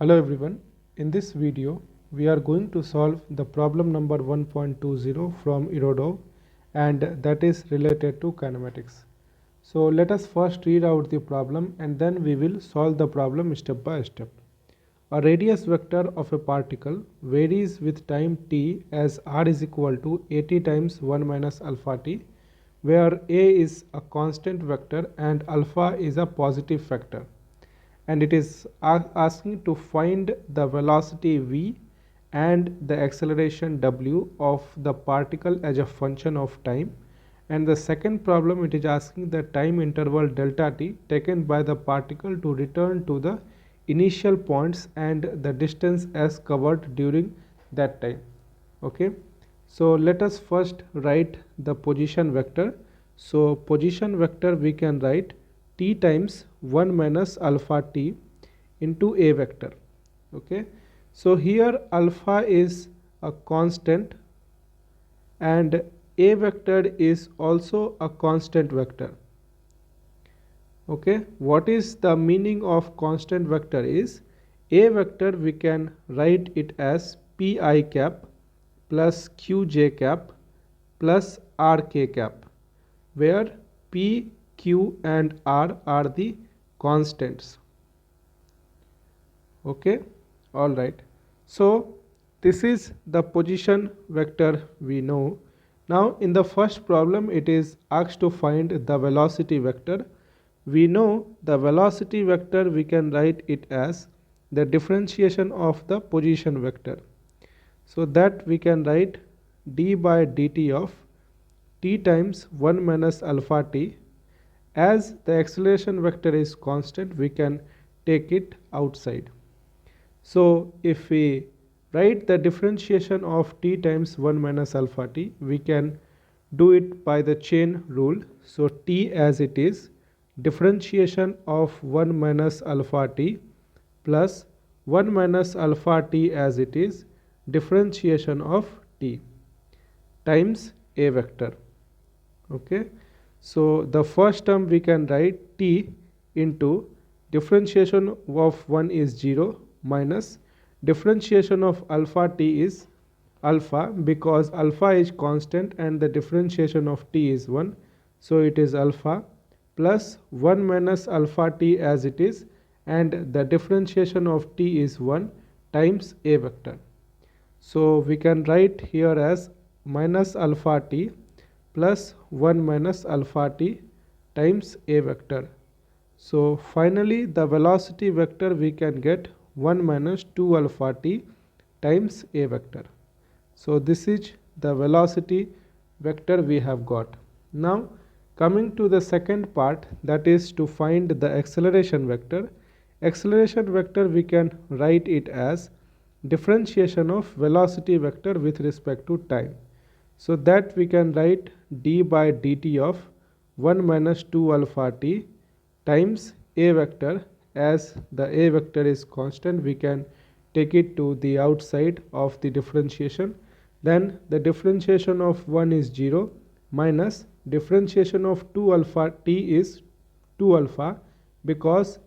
Hello everyone, in this video we are going to solve the problem number 1.20 from Irodov, and that is related to kinematics. So let us first read out the problem and then we will solve the problem step by step. A radius vector of a particle varies with time t as r is equal to 80 times 1 minus alpha t, where a is a constant vector and alpha is a positive factor, and it is asking to find the velocity v and the acceleration w of the particle as a function of time. And the second problem, it is asking the time interval delta t taken by the particle to return to the initial points and the distance as covered during that time. Okay, so let us first write the position vector. So position vector we can write t times 1 minus alpha t into a vector. Okay, so here alpha is a constant and a vector is also a constant vector. Okay, what is the meaning of constant vector is a vector we can write it as pi cap plus qj cap plus rk cap, where p, q and r are the constants. Okay, all right, so this is the position vector we know. Now in the first problem it is asked to find the velocity vector. We know the velocity vector we can write it as the differentiation of the position vector, so that we can write d by dt of t times 1 minus alpha t. As the acceleration vector is constant, we can take it outside. So if we write the differentiation of t times 1 minus alpha t, we can do it by the chain rule. So t as it is, differentiation of 1 minus alpha t plus 1 minus alpha t as it is, differentiation of t times a vector. Okay, so the first term we can write t into differentiation of 1 is 0 minus differentiation of alpha t is alpha, because alpha is constant and the differentiation of t is 1, so it is alpha, plus 1 minus alpha t as it is, and the differentiation of t is 1 times a vector. So we can write here as minus alpha t plus 1 minus alpha t times a vector. So finally the velocity vector we can get 1 minus 2 alpha t times a vector. So this is the velocity vector we have got. Now coming to the second part, that is to find the acceleration vector. Acceleration vector we can write it as differentiation of velocity vector with respect to time, so that we can write d by dt of 1 minus 2 alpha t times a vector. As the a vector is constant, we can take it to the outside of the differentiation. Then the differentiation of 1 is 0 minus differentiation of 2 alpha t is 2 alpha, because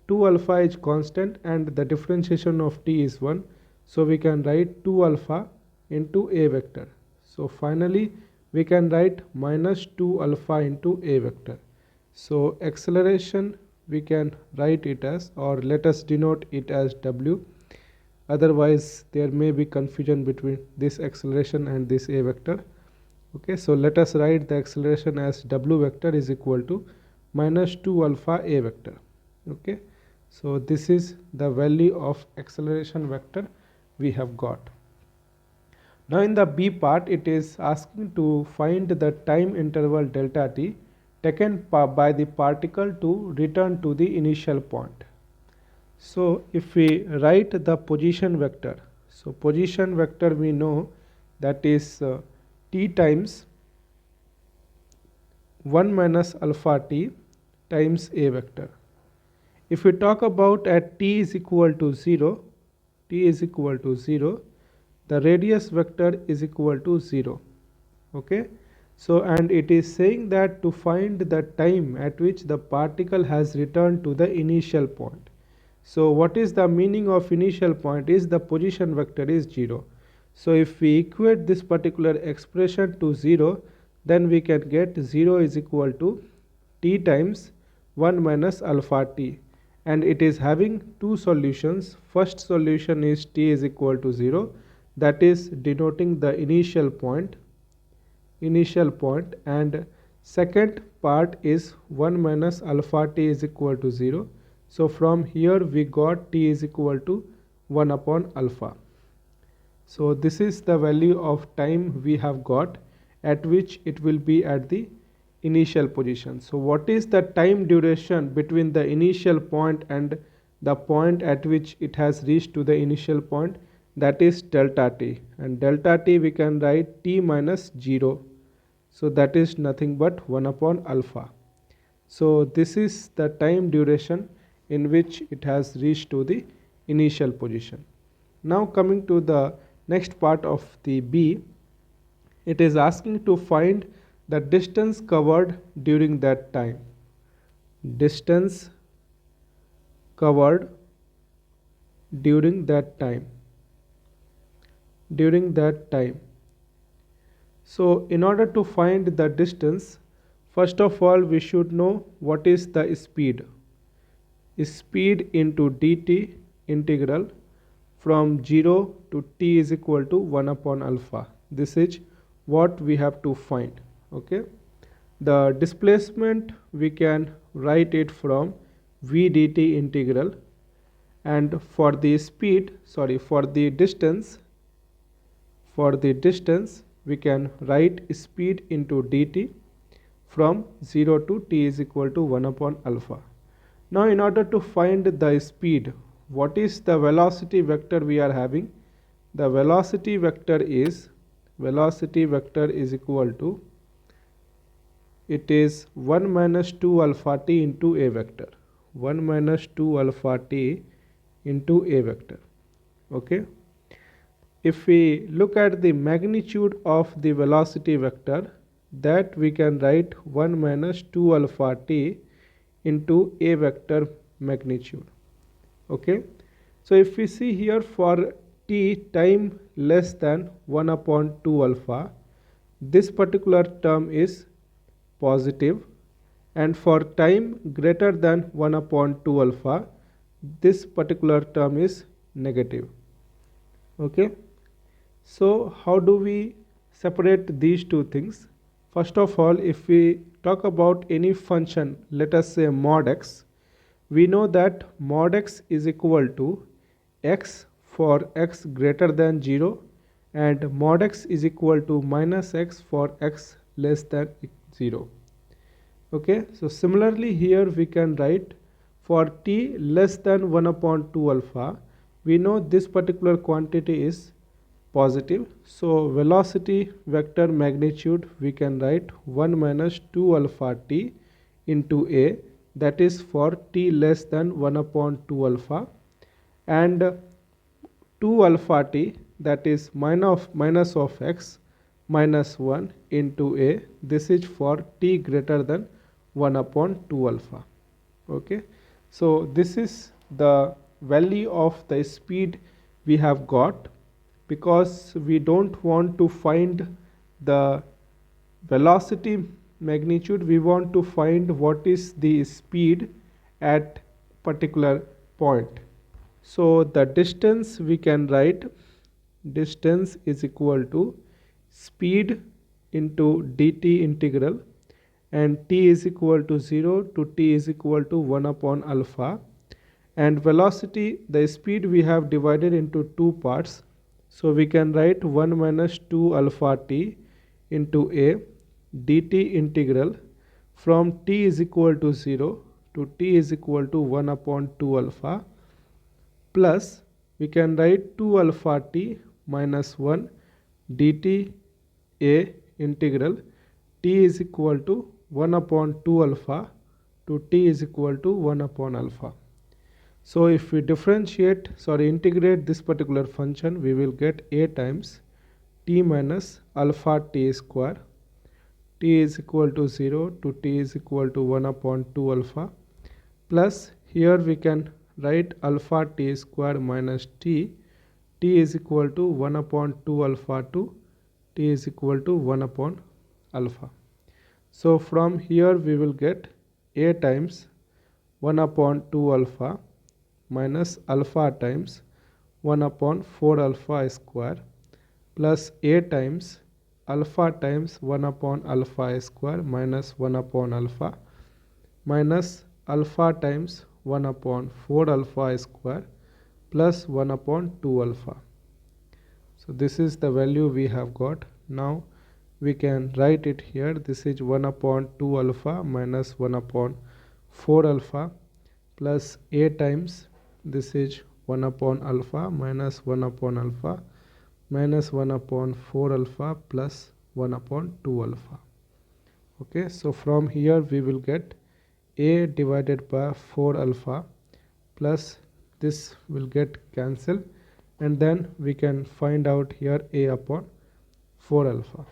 2 alpha is constant and the differentiation of t is 1, so we can write 2 alpha into a vector. So finally we can write minus 2 alpha into a vector. So acceleration we can write it as, or let us denote it as w, otherwise there may be confusion between this acceleration and this a vector. Okay, so let us write the acceleration as w vector is equal to minus 2 alpha a vector. Okay, so this is the value of acceleration vector we have got. Now in the b part, it is asking to find the time interval delta t taken by the particle to return to the initial point. So if we write the position vector, so position vector we know that is t times 1 minus alpha t times a vector. If we talk about at t is equal to 0, the radius vector is equal to 0. Okay, so and it is saying that to find the time at which the particle has returned to the initial point. So what is the meaning of initial point is the position vector is 0. So if we equate this particular expression to 0, then we can get 0 is equal to t times 1 minus alpha t, and it is having two solutions. First solution is t is equal to 0, that is denoting the initial point, and second part is 1 minus alpha t is equal to 0. So from here we got t is equal to 1 upon alpha. So this is the value of time we have got, at which it will be at the initial position. So what is the time duration between the initial point and the point at which it has reached to the initial point? That is delta t, and delta t we can write t minus 0. So that is nothing but 1 upon alpha. So this is the time duration in which it has reached to the initial position. Now coming to the next part of the B, it is asking to find the distance covered during that time. Distance covered during that time. So in order to find the distance, first of all we should know what is the speed. Speed into dt integral from 0 to t is equal to 1 upon alpha. This is what we have to find. Okay. The displacement we can write it from v dt integral, and for the distance we can write speed into dt from 0 to t is equal to 1 upon alpha. Now in order to find the speed, what is the velocity vector we are having? The velocity vector is equal to, it is 1 minus 2 alpha t into a vector. 1 minus 2 alpha t into a vector. Okay. If we look at the magnitude of the velocity vector, that we can write 1 minus 2 alpha t into a vector magnitude. Okay. So if we see here, for t time less than 1 upon 2 alpha, this particular term is positive, and for time greater than 1 upon 2 alpha, this particular term is negative. Okay. So how do we separate these two things? First of all, if we talk about any function, let us say mod x, we know that mod x is equal to x for x greater than 0, and mod x is equal to minus x for x less than 0. Okay, so similarly here we can write for t less than 1 upon 2 alpha, we know this particular quantity is positive. So velocity vector magnitude we can write 1 minus 2 alpha t into a, that is for t less than 1 upon 2 alpha, and 2 alpha t, that is minus of x minus 1 into a, this is for t greater than 1 upon 2 alpha. Okay, so this is the value of the speed we have got, because we don't want to find the velocity magnitude, we want to find what is the speed at particular point. So the distance we can write, distance is equal to speed into dt integral, and t is equal to 0 to t is equal to 1 upon alpha, and velocity, the speed we have divided into two parts. So we can write 1 minus 2 alpha t into a dt integral from t is equal to 0 to t is equal to 1 upon 2 alpha, plus we can write 2 alpha t minus 1 dt a integral t is equal to 1 upon 2 alpha to t is equal to 1 upon alpha. So if we integrate this particular function, we will get a times t minus alpha t square, t is equal to 0 to t is equal to 1 upon 2 alpha, plus here we can write alpha t square minus t is equal to 1 upon 2 alpha to t is equal to 1 upon alpha. So from here we will get a times 1 upon 2 alpha minus alpha times 1 upon 4 alpha square plus a times alpha times 1 upon alpha square minus 1 upon alpha minus alpha times 1 upon 4 alpha square plus 1 upon 2 alpha. So this is the value we have got. Now we can write it here. This is 1 upon 2 alpha minus 1 upon 4 alpha plus a times this is 1 upon alpha minus 1 upon alpha minus 1 upon 4 alpha plus 1 upon 2 alpha. Okay, so from here we will get a divided by 4 alpha plus this will get cancelled, and then we can find out here a upon 4 alpha.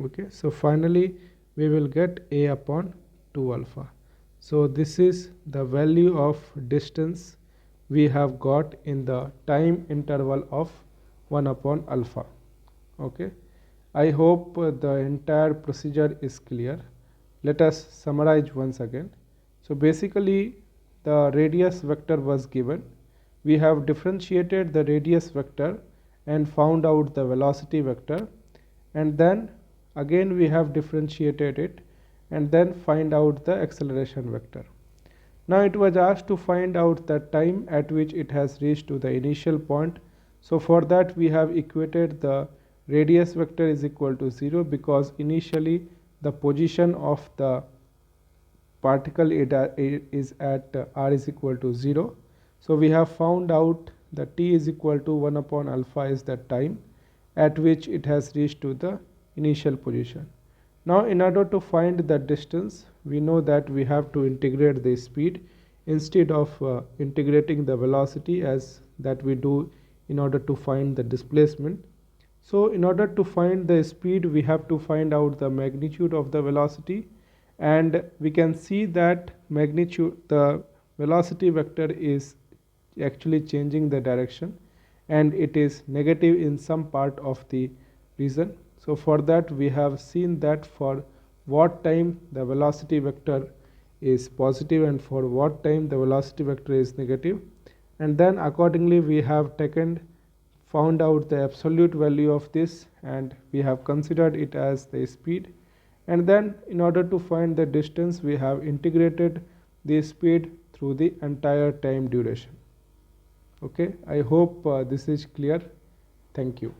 Okay, so finally we will get a upon 2 alpha. So this is the value of distance we have got in the time interval of 1 upon alpha. Okay, I hope the entire procedure is clear. Let us summarize once again. So basically the radius vector was given. We have differentiated the radius vector and found out the velocity vector, and then again we have differentiated it and then find out the acceleration vector. Now it was asked to find out the time at which it has reached to the initial point. So for that we have equated the radius vector is equal to 0 because initially the position of the particle is at r is equal to 0. So we have found out that t is equal to 1 upon alpha is the time at which it has reached to the initial position. Now in order to find the distance, we know that we have to integrate the speed instead of integrating the velocity as that we do in order to find the displacement. So in order to find the speed, we have to find out the magnitude of the velocity, and we can see that magnitude, the velocity vector is actually changing the direction and it is negative in some part of the region. So for that we have seen that for what time the velocity vector is positive and for what time the velocity vector is negative, and then accordingly we have found out the absolute value of this and we have considered it as the speed, and then in order to find the distance we have integrated the speed through the entire time duration. Okay, I hope this is clear. Thank you.